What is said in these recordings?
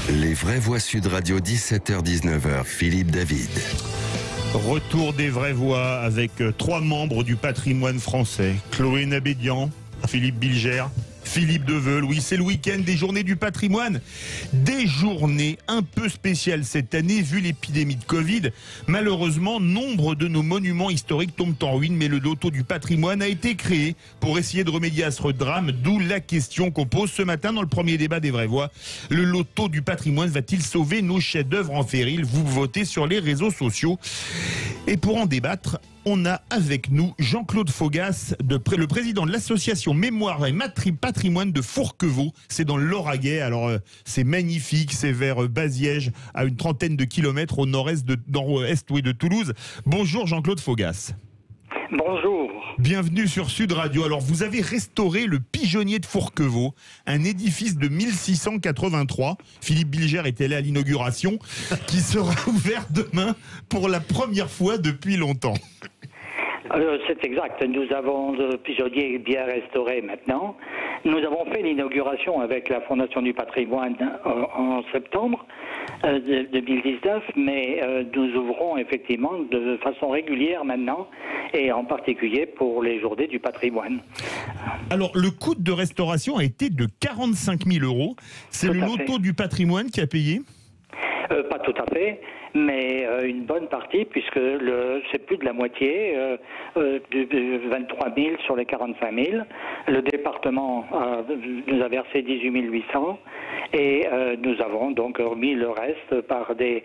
Les vraies voix Sud Radio, 17h-19h, Philippe David. Retour des vraies voix avec 3 membres du patrimoine français. Chloé Nabédian, Philippe Bilger, Philippe Deveul. Oui, c'est le week-end des journées du patrimoine. Des journées un peu spéciales cette année, vu l'épidémie de Covid. Malheureusement, nombre de nos monuments historiques tombent en ruine, mais le loto du patrimoine a été créé pour essayer de remédier à ce drame, d'où la question qu'on pose ce matin dans le premier débat des vraies voix. Le loto du patrimoine va-t-il sauver nos chefs-d'œuvre en péril? Vous votez sur les réseaux sociaux. Et pour en débattre, on a avec nous Jean-Claude Faugas, le président de l'association Mémoire et Patrimoine de Fourquevaux. C'est dans le Lauragais. Alors, c'est magnifique. C'est vers Baziège, à une trentaine de kilomètres au nord-est de Toulouse. Bonjour Jean-Claude Faugas. Bonjour. Bienvenue sur Sud Radio. Alors, vous avez restauré le Pigeonnier de Fourquevaux, un édifice de 1683. Philippe Bilger était là à l'inauguration, qui sera ouvert demain pour la première fois depuis longtemps. C'est exact. Nous avons le pigeonnier bien restauré maintenant. Nous avons fait l'inauguration avec la Fondation du patrimoine en septembre 2019, mais nous ouvrons effectivement de façon régulière maintenant, et en particulier pour les journées du patrimoine. Alors, le coût de restauration a été de 45 000 €. C'est le loto du patrimoine qui a payé ? Pas tout à fait, mais une bonne partie, puisque c'est plus de la moitié, de 23 000 sur les 45 000. Le département nous a versé 18 800 et nous avons donc remis le reste par des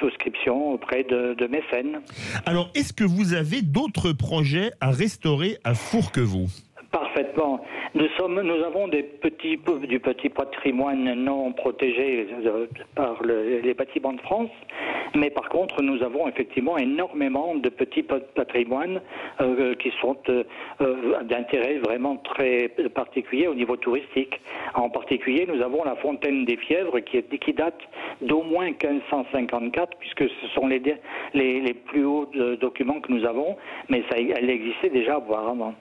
souscriptions auprès de mécènes. Alors, est-ce que vous avez d'autres projets à restaurer à Fourquevaux ? Parfaitement. Nous avons du petit patrimoine non protégé par les bâtiments de France, mais par contre, nous avons effectivement énormément de petits patrimoines qui sont d'intérêt vraiment très particulier au niveau touristique. En particulier, nous avons la Fontaine des Fièvres qui date d'au moins 1554, puisque ce sont les plus hauts documents que nous avons, mais elle existait déjà auparavant.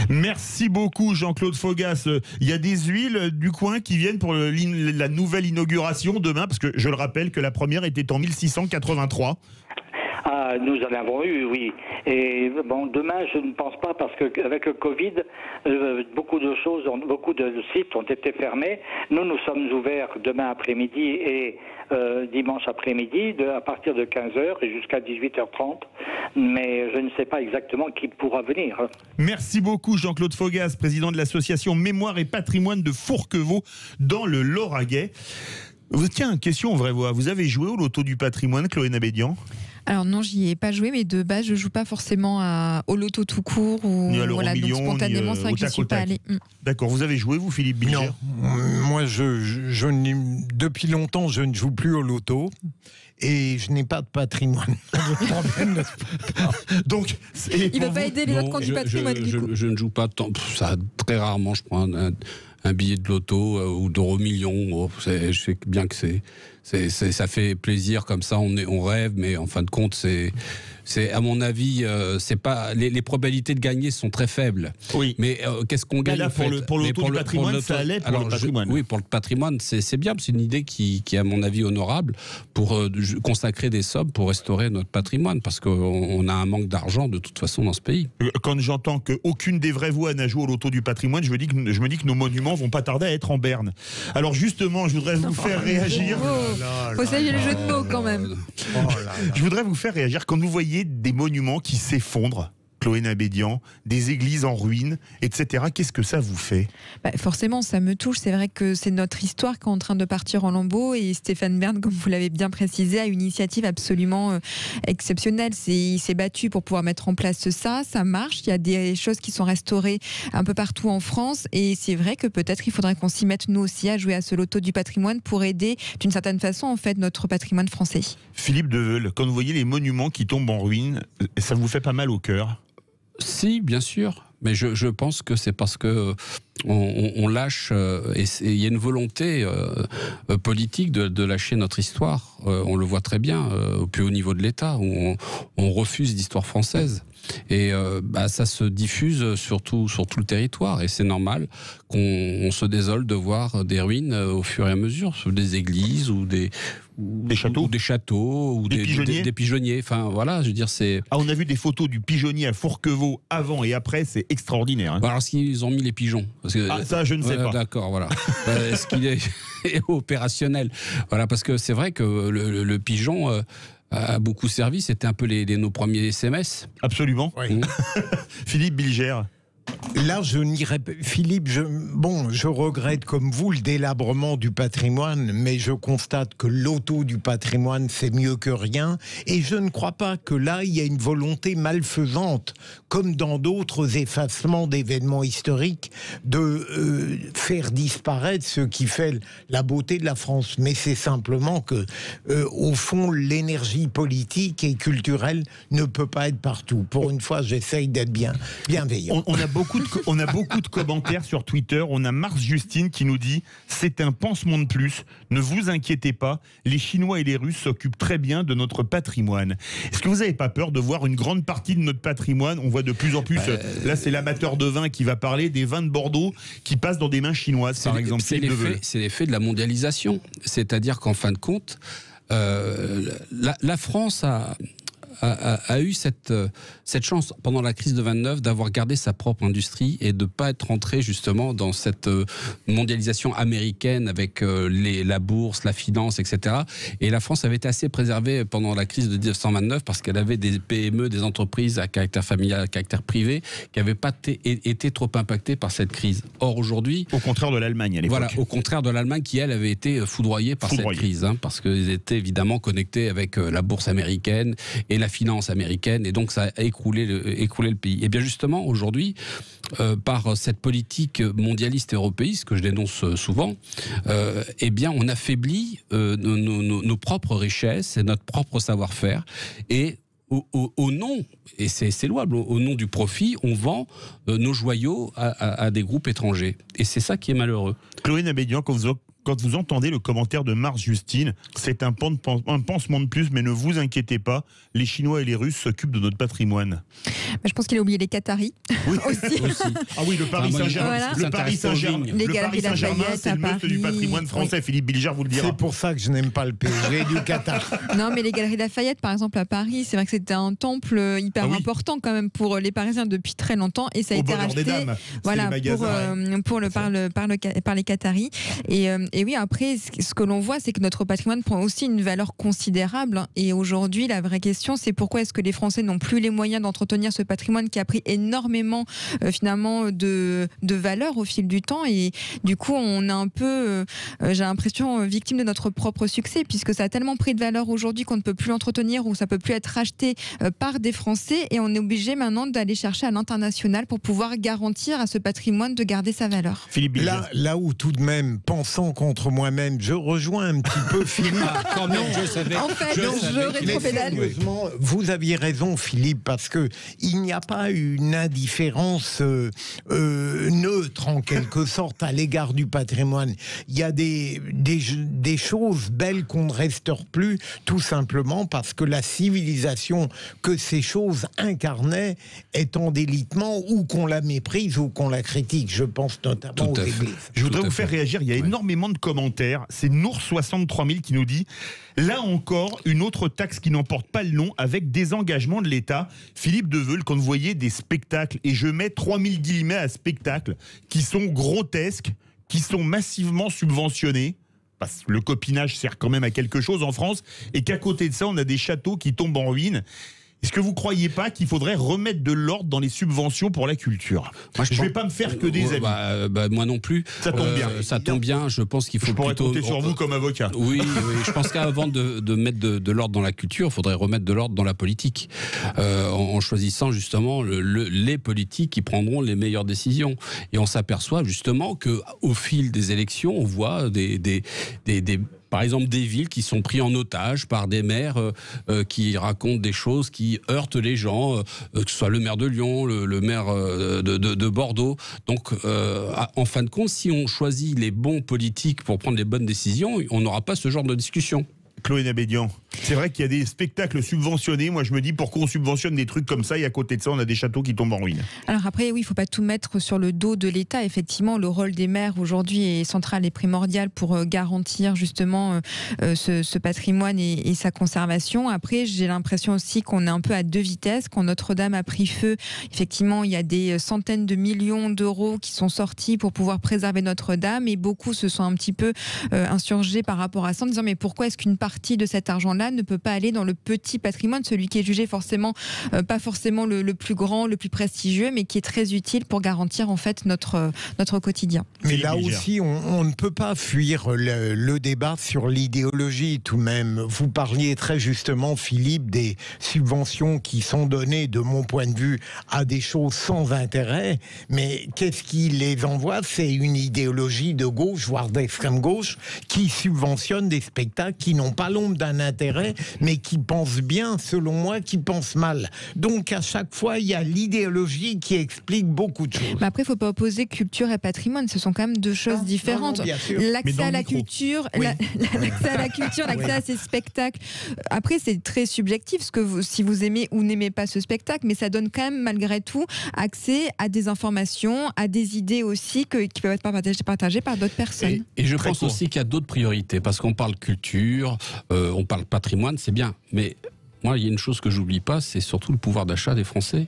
Merci beaucoup Jean-Claude Faugas. Il y a des huiles du coin qui viennent pour la nouvelle inauguration demain, parce que je le rappelle que la première était en 1683. Nous en avons eu, oui. Et bon, demain, je ne pense pas, parce qu'avec le Covid, beaucoup de sites ont été fermés. Nous sommes ouverts demain après-midi et dimanche après-midi, à partir de 15h et jusqu'à 18h30. Mais je ne sais pas exactement qui pourra venir. Merci beaucoup Jean-Claude Faugas, président de l'association Mémoire et Patrimoine de Fourquevaux, dans le Lauragais. Tiens, question vraie voix. Vous avez joué au loto du patrimoine, Chloé Nabédian ? Alors non, j'y ai pas joué, mais de base, je joue pas forcément au loto tout court ou ni à l'euro donc spontanément, c'est vrai que je suis pas allée. D'accord, vous avez joué vous, Philippe Bilger ? Non, moi depuis longtemps, je ne joue plus au loto. Et je n'ai pas de patrimoine. Le problème ne se pose pas. Donc, il ne va pas aider les autres qui ont du patrimoine. Je ne joue pas tant. Ça, très rarement, je prends un billet de loto ou d'euro-million. Je sais bien que ça fait plaisir comme ça. On rêve, mais en fin de compte, c'est à mon avis, c'est pas les probabilités de gagner sont très faibles. Oui. Mais qu'est-ce qu'on gagne pour le loto du patrimoine, ça allait pour le patrimoine. Oui, pour le patrimoine, c'est bien. C'est une idée qui est à mon avis honorable pour consacrer des sommes pour restaurer notre patrimoine, parce qu'on a un manque d'argent de toute façon dans ce pays. Quand j'entends qu'aucune des vraies voix n'a joué au loto du patrimoine, je me dis que nos monuments vont pas tarder à être en berne. Alors justement, je voudrais vous faire réagir. Faut saluer le jeu de mots quand même. Je voudrais vous faire réagir quand vous voyez des monuments qui s'effondrent, Chloé Nabédian, des églises en ruine, etc. Qu'est-ce que ça vous fait ? Forcément, ça me touche. C'est vrai que c'est notre histoire qui est en train de partir en lambeaux, et Stéphane Bern, comme vous l'avez bien précisé, a une initiative absolument exceptionnelle. Il s'est battu pour pouvoir mettre en place ça. Ça marche. Il y a des choses qui sont restaurées un peu partout en France, et c'est vrai que peut-être il faudrait qu'on s'y mette nous aussi à jouer à ce loto du patrimoine pour aider d'une certaine façon en fait notre patrimoine français. Philippe Deveul, quand vous voyez les monuments qui tombent en ruine, ça vous fait pas mal au cœur ? Si, bien sûr, mais je pense que c'est parce que on lâche, et il y a une volonté politique de lâcher notre histoire. On le voit très bien au plus haut niveau de l'État, où on refuse l'histoire française. Et ça se diffuse sur tout le territoire. Et c'est normal qu'on se désole de voir des ruines au fur et à mesure, sur des églises ou des châteaux ou des pigeonniers. Enfin voilà, je veux dire, c'est. Ah, on a vu des photos du pigeonnier à Fourquevaux avant et après, c'est extraordinaire. Hein. Alors, est-ce qu'ils ont mis les pigeons? Parce que, ça, je ne sais pas. D'accord, voilà. Est-ce qu'il est opérationnel? Voilà, parce que c'est vrai que le pigeon a beaucoup servi. C'était un peu nos premiers SMS. Absolument. Oui. Philippe Bilger. Là, je n'irai pas. Philippe, je regrette comme vous le délabrement du patrimoine, mais je constate que l'auto du patrimoine, c'est mieux que rien. Et je ne crois pas que là, il y a une volonté malfaisante, comme dans d'autres effacements d'événements historiques, de faire disparaître ce qui fait la beauté de la France. Mais c'est simplement que, au fond, l'énergie politique et culturelle ne peut pas être partout. Pour une fois, j'essaye d'être bienveillant. On a beaucoup de commentaires sur Twitter. On a Mars Justine qui nous dit « C'est un pansement de plus. Ne vous inquiétez pas. Les Chinois et les Russes s'occupent très bien de notre patrimoine. » Est-ce que vous n'avez pas peur de voir une grande partie de notre patrimoine? On voit de plus en plus, là c'est l'amateur de vin qui va parler, des vins de Bordeaux qui passent dans des mains chinoises, par exemple. C'est l'effet de la mondialisation. C'est-à-dire qu'en fin de compte, la France a eu cette chance pendant la crise de 29 d'avoir gardé sa propre industrie et de ne pas être rentré justement dans cette mondialisation américaine avec la bourse, la finance, etc. Et la France avait été assez préservée pendant la crise de 1929 parce qu'elle avait des PME, des entreprises à caractère familial, à caractère privé, qui n'avaient pas été trop impactées par cette crise. Or aujourd'hui... Au contraire de l'Allemagne à l'époque. Voilà, au contraire de l'Allemagne qui, elle, avait été foudroyée par cette crise, parce qu'ils étaient évidemment connectés avec la bourse américaine et la finance américaine, et donc ça a écroulé le pays. Et bien justement, aujourd'hui, par cette politique mondialiste et européiste que je dénonce souvent, eh bien on affaiblit nos propres richesses et notre propre savoir-faire, et au nom, et c'est louable, au nom du profit, on vend nos joyaux à des groupes étrangers. Et c'est ça qui est malheureux. Chloé Nabédian, quand vous entendez le commentaire de Mars Justine, c'est un pansement de plus, mais ne vous inquiétez pas, les Chinois et les Russes s'occupent de notre patrimoine. Je pense qu'il a oublié les Qataris aussi. Ah oui, le Paris Saint-Germain. Voilà. Le Paris Saint-Germain, c'est le must du patrimoine français. Oui. Philippe Bilger vous le dira. C'est pour ça que je n'aime pas le PSG du Qatar. Non, mais les Galeries Lafayette, par exemple, à Paris, c'est vrai que c'était un temple hyper important quand même pour les Parisiens depuis très longtemps, et ça a été racheté par les Qataris. Et oui, après, ce que l'on voit, c'est que notre patrimoine prend aussi une valeur considérable. Et aujourd'hui, la vraie question, c'est pourquoi est-ce que les Français n'ont plus les moyens d'entretenir ce patrimoine qui a pris énormément, finalement, de valeur au fil du temps. Et du coup, on est un peu, j'ai l'impression, victime de notre propre succès, puisque ça a tellement pris de valeur aujourd'hui qu'on ne peut plus l'entretenir, ou ça peut plus être racheté par des Français. Et on est obligé maintenant d'aller chercher à l'international pour pouvoir garantir à ce patrimoine de garder sa valeur. Philippe Bilger. Là où tout de même, pensant contre moi-même, je rejoins un petit peu Philippe. Quand même, je savais. En fait, je rétropédale. Sérieusement, vous aviez raison, Philippe, parce que il n'y a pas une indifférence neutre, en quelque sorte, à l'égard du patrimoine. Il y a des choses belles qu'on ne restaure plus, tout simplement parce que la civilisation que ces choses incarnaient est en délitement, ou qu'on la méprise ou qu'on la critique. Je pense notamment aux églises. Je voudrais vous faire réagir. Il y a énormément de commentaires. C'est Nour63000 qui nous dit « Là encore, une autre taxe qui n'en porte pas le nom, avec des engagements de l'État. » Philippe Deveul, quand vous voyez des spectacles, et je mets 3000 guillemets à spectacles, qui sont grotesques, qui sont massivement subventionnés, parce que le copinage sert quand même à quelque chose en France, et qu'à côté de ça, on a des châteaux qui tombent en ruine. Est-ce que vous ne croyez pas qu'il faudrait remettre de l'ordre dans les subventions pour la culture? Je ne vais pas me faire que des amis. Moi non plus. Ça tombe bien. Ça tombe bien. Je pense qu'il faut pourrais plutôt... compter sur vous comme avocat. Oui, je pense qu'avant de mettre de l'ordre dans la culture, il faudrait remettre de l'ordre dans la politique. En choisissant justement les politiques qui prendront les meilleures décisions. Et on s'aperçoit justement qu'au fil des élections, on voit par exemple des villes qui sont prises en otage par des maires qui racontent des choses qui heurtent les gens, que ce soit le maire de Lyon, le maire de Bordeaux. Donc en fin de compte, si on choisit les bons politiques pour prendre les bonnes décisions, on n'aura pas ce genre de discussion. Chloé Nabédian. C'est vrai qu'il y a des spectacles subventionnés. Moi, je me dis, pourquoi on subventionne des trucs comme ça et à côté de ça, on a des châteaux qui tombent en ruine. Alors après, oui, il ne faut pas tout mettre sur le dos de l'État. Effectivement, le rôle des maires aujourd'hui est central et primordial pour garantir justement ce patrimoine et sa conservation. Après, j'ai l'impression aussi qu'on est un peu à deux vitesses. Quand Notre-Dame a pris feu, effectivement, il y a des centaines de millions d'euros qui sont sortis pour pouvoir préserver Notre-Dame et beaucoup se sont un petit peu insurgés par rapport à ça en disant mais pourquoi est-ce qu'une partie de cet argent-là ne peut pas aller dans le petit patrimoine, celui qui est jugé forcément pas forcément le plus grand, le plus prestigieux, mais qui est très utile pour garantir en fait notre quotidien. Mais là aussi, on ne peut pas fuir le débat sur l'idéologie tout de même. Vous parliez très justement, Philippe, des subventions qui sont données, de mon point de vue, à des choses sans intérêt. Mais qu'est-ce qui les envoie? C'est une idéologie de gauche, voire d'extrême gauche, qui subventionne des spectacles qui n'ont pas l'ombre d'un intérêt, mais qui pensent bien, selon moi, qui pensent mal. Donc à chaque fois, il y a l'idéologie qui explique beaucoup de choses. Mais après, il ne faut pas opposer culture et patrimoine. Ce sont quand même deux choses différentes. L'accès à la culture, l'accès à la culture, l'accès à ces spectacles. Après, c'est très subjectif si vous aimez ou n'aimez pas ce spectacle, mais ça donne quand même malgré tout accès à des informations, à des idées aussi qui peuvent être partagées par d'autres personnes. Et je pense aussi qu'il y a d'autres priorités, parce qu'on parle culture, on parle patrimoine, c'est bien, mais moi, il y a une chose que j'oublie pas, c'est surtout le pouvoir d'achat des Français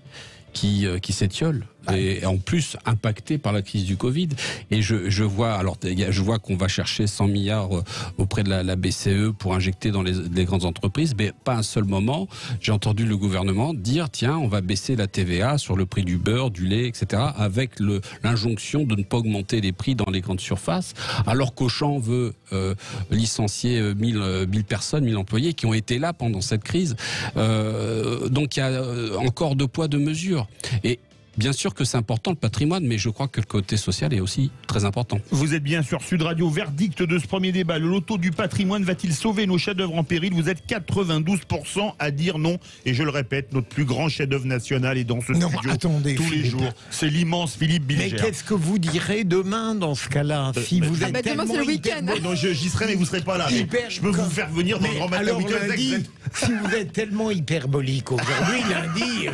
qui s'étiole. Et en plus impacté par la crise du Covid. Et je vois qu'on va chercher 100 milliards auprès de la BCE pour injecter dans les grandes entreprises, mais pas un seul moment j'ai entendu le gouvernement dire tiens, on va baisser la TVA sur le prix du beurre, du lait, etc. avec l'injonction de ne pas augmenter les prix dans les grandes surfaces, alors qu'Auchan veut licencier 1000 personnes, 1000 employés qui ont été là pendant cette crise. Donc il y a encore deux poids, deux mesures. Et bien sûr que c'est important le patrimoine, mais je crois que le côté social est aussi très important. Vous êtes bien sur Sud Radio. Verdict de ce premier débat. Le loto du patrimoine va-t-il sauver nos chefs-d'œuvre en péril? Vous êtes 92% à dire non. Et je le répète, notre plus grand chef-d'œuvre national est dans ce studio tous les jours. C'est l'immense Philippe Bilger. Mais qu'est-ce que vous direz demain dans ce cas-là? Si vous êtes demain c'est le week-end. Non, j'y serai, mais vous ne serez pas là. Je peux vous faire venir dans le grand matin week-end. Si vous êtes tellement hyperbolique aujourd'hui, lundi...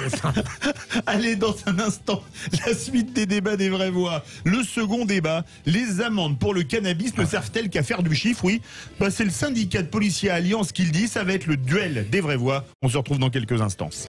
Allez, dans un instant, la suite des débats des vraies voix. Le second débat, les amendes pour le cannabis ne servent-elles qu'à faire du chiffre? Oui, c'est le syndicat de policiers Alliance qui le dit, ça va être le duel des vraies voix. On se retrouve dans quelques instants.